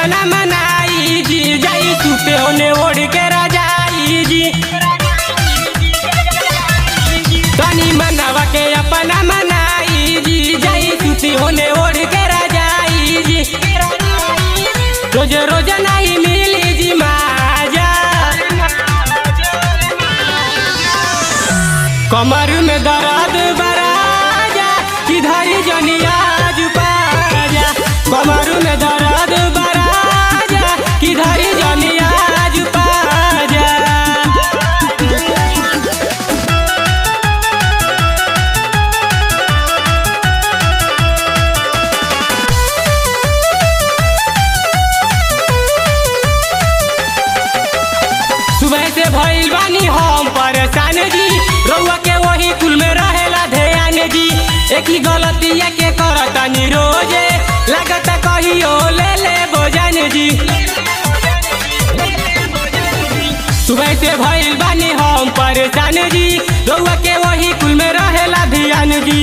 अपना मनाई जी, जाई सुते होने ओढ़ के रजाई जी। तनी मनवा के अपना मनाई जी, जाई सुते होने ओढ़ के रजाई जी। रोज रोज नहीं मिली जी माजा, कमर में दर्द बराजा किधर जनिया जुपाजा। कमर में दर्द बराजा किधर जनिया जुपाजा। सुबह से भइल बानी हम परेशान जी, रउआ के वही कुल में रहेला ध्यान जी। एक ही गलतिया के करतानी रोजे, लागत कहियो ले ले बोझन जी। सुबह से भइल बानी हम परेशान जी, रउआ के वही कुल में रहेला ध्यान जी।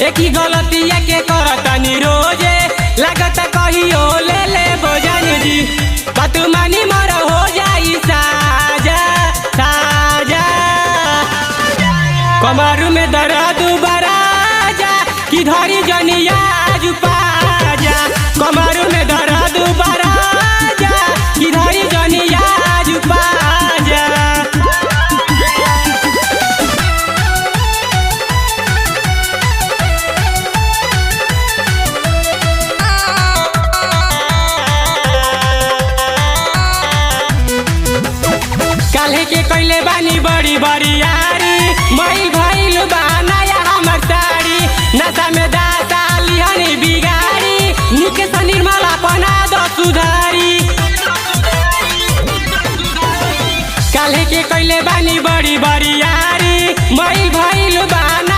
एक ही गलतिया के करतानी रोजे, लागत कहियो ले ले बोझन जी। बात मानी मर हो जाई साजा साजा। कमर में दर्द बराजा किधर जनिया जुपाजा। कमर में दर्द बराजा किधर जनिया जुपाजा। काल्हे के कैले बानी बड़ी बड़ी यारी, मई भइल बनाया हमर साड़ी। नशा में दासा लिहनी बिगाड़ी, निके से निर्मला बना दो सुधारी। काल्हे के कैले बानी बड़ी बड़ी यारी, मई भइल बना